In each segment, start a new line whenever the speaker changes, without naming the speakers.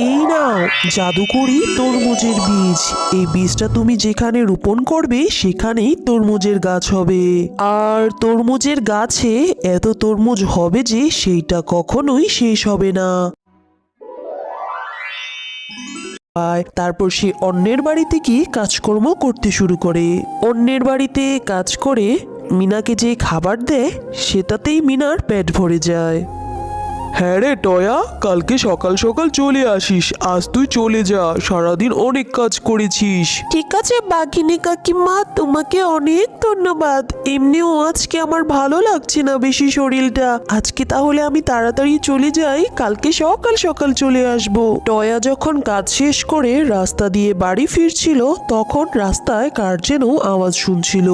এই নাও জাদুকরি তরমুজের বীজ। এই বীজটা তুমি যেখানে রোপণ করবে সেখানেই তরমুজের গাছ হবে। আর তরমুজের গাছে এত তরমুজ হবে যে সেইটা কখনোই শেষ হবে না। তারপর সে অন্যের বাড়িতে গিয়ে কাজকর্ম করতে শুরু করে। অন্যের বাড়িতে কাজ করে মিনাকে যে খাবার দেয় সেটাতেই মিনার পেট ভরে যায়। হ্যাঁ রে টয়া, কালকে সকাল সকাল চলে আসিস। আজ তুই চলে যা, সারাদিন অনেক কাজ করেছিস। ঠিক আছে বাঘিনী কাকিমা, তোমাকে অনেক ধন্যবাদ। এমনিও আজকে আমার ভালো লাগছে না বেশি শরীরটা। আজকে তাহলে আমি তাড়াতাড়ি চলে যাই, কালকে সকাল সকাল চলে আসব। টয়া যখন কাজ শেষ করে রাস্তা দিয়ে বাড়ি ফিরছিল তখন রাস্তায় কার যেন আওয়াজ শুনছিল।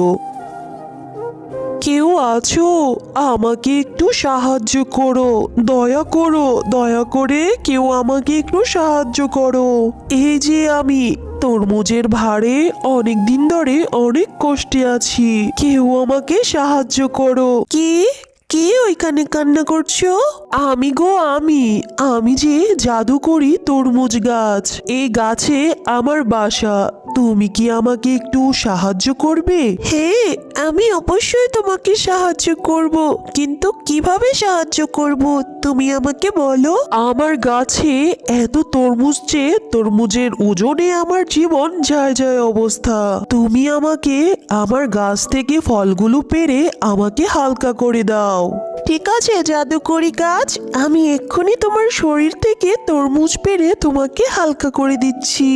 কেউ আছো? আমাকে একটু সাহায্য করো, দয়া করে কেউ আমাকে একটু সাহায্য করো। এই যে আমি তরমুজের ভারে অনেক দিন ধরে অনেক কষ্টে আছি, কেউ আমাকে সাহায্য করো। কে কে ওইখানে কান্না করছো? আমি গো, আমি যে জাদু করি তরমুজ গাছ। এই গাছে আমার বাসা। তুমি কি আমাকে একটু সাহায্য করবে? হ্যাঁ, আমি অবশ্যই তোমাকে সাহায্য করব, কিন্তু কিভাবে সাহায্য করব তুমি আমাকে বলো। আমার গাছে এত তরমুজ যে তরমুজের ওজনে আমার জীবন যায় যায় অবস্থা। তুমি আমাকে আমার গাছ থেকে ফলগুলো পেড়ে আমাকে হালকা করে দাও। ঠিক আছে জাদুকরি গাছ, আমি এক্ষুনি তোমার শরীর থেকে তরমুজ পেড়ে তোমাকে হালকা করে দিচ্ছি।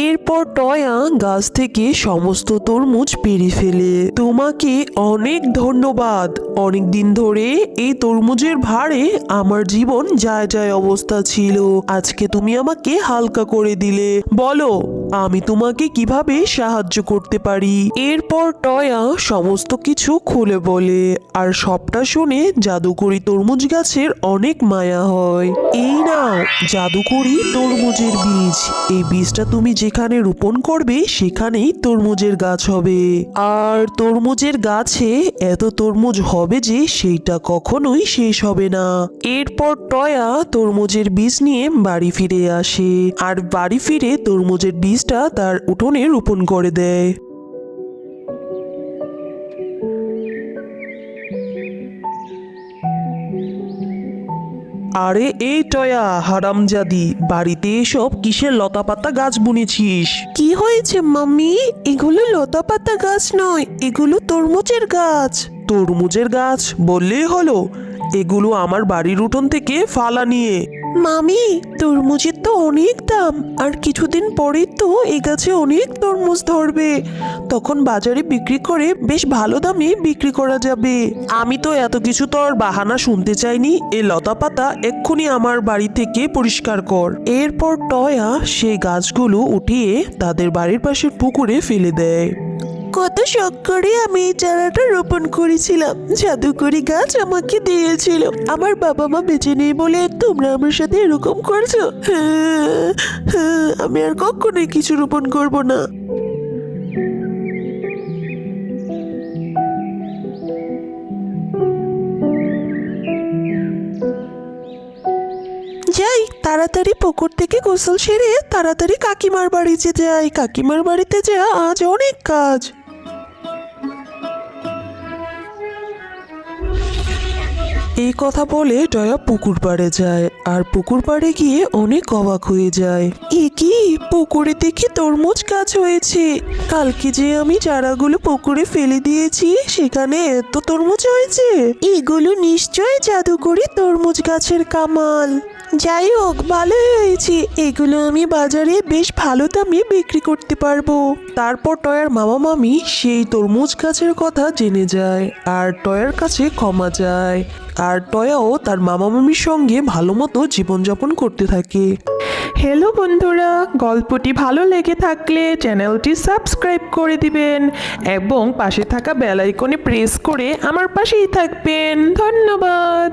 এরপর টয়া গাছ থেকে সমস্ত তরমুজ পেড়ে ফেলে। তোমাকে অনেক ধন্যবাদ। অনেক দিন ধরে এই তরমুজের ভারে আমার জীবন যায় যায় অবস্থা ছিল, আজকে তুমি আমাকে হালকা করে দিলে। বলো আমি তোমাকে কিভাবে সাহায্য করতে পারি? এরপর টয়া সমস্ত কিছু খুলে বলে, আর সবটা শুনে জাদুকরি তরমুজ গাছের অনেক মায়া হয়। এই নাও জাদুকরি তরমুজের বীজ। এই বীজটা তুমি যেখানে রোপণ করবে সেখানেই তরমুজের গাছ হবে। আর তরমুজের গাছে এত তরমুজ হবে যে সেইটা কখনোই শেষ হবে না। এরপর টয়া তরমুজের বীজ নিয়ে বাড়ি ফিরে আসে, আর বাড়ি ফিরে তরমুজের বীজটা তার উঠোনে রোপণ করে দেয়। আরে এই টয়া হারামজাদি, বাড়িতে এসব কিসের লতাপাতা গাছ বুনেছিস? কি হয়েছে মাম্মি? এগুলো লতাপাতা গাছ নয়, এগুলো তরমুজের গাছ। তরমুজের গাছ বললেই হলো, এগুলো আমার বাড়ির উঠোন থেকে ফালা নিয়ে। মামি, তরমুজের তো অনেক দাম, আর কিছুদিন পরেই তো এই গাছে অনেক তরমুজ ধরবে, তখন বাজারে বিক্রি করে বেশ ভালো দামে বিক্রি করা যাবে। আমি তো এত কিছু তোর বাহানা শুনতে চাইনি। এই লতা পাতা এক্ষুনি আমার বাড়ি থেকে পরিষ্কার কর। এরপর টয়া সেই গাছগুলো উঠিয়ে তাদের বাড়ির পাশের পুকুরে ফেলে দেয়। কত শখ করে আমি এই চারাটা রোপণ করেছিলাম, জাদুকরি গাছ আমাকে দিয়েছিল। আমার বাবা মা বেঁচে নেই বলে তোমরা আমার সাথে এরকম করছো। আমি আর কখনোই কিছু রোপণ করব না। যাই তাড়াতাড়ি পুকুর থেকে গোসল সেরে তাড়াতাড়ি কাকিমার বাড়িতে যাই। কাকিমার বাড়িতে যা আজ অনেক কাজ। এই কথা বলে টয়া পুকুর পাড়ে যায়, আর পুকুর পাড়ে গিয়ে অনেক অবাক হয়ে যায়। এ কি, পুকুরে দেখি তরমুজ গাছ হয়েছে। কালকে যে আমি চারাগুলো পুকুরে ফেলে দিয়েছি সেখানে এত তরমুজ হয়েছে। এগুলো নিশ্চয় জাদুকরি তরমুজ গাছের কামাল। যাই হোক, ভালোই হয়েছে, এগুলো আমি বাজারে বেশ ভালো দামে বিক্রি করতে পারবো। তারপর টয়ার মামা মামি সেই তরমুজ গাছের কথা জেনে যায়, আর টয়ার কাছে ক্ষমা চায়। আর টয়াও তার মামা মামির সঙ্গে ভালো মতো জীবনযাপন করতে থাকে।
হ্যালো বন্ধুরা, গল্পটি ভালো লেগে থাকলে চ্যানেলটি সাবস্ক্রাইব করে দিবেন এবং পাশে থাকা বেল আইকনে প্রেস করে আমার পাশেই থাকবেন। ধন্যবাদ।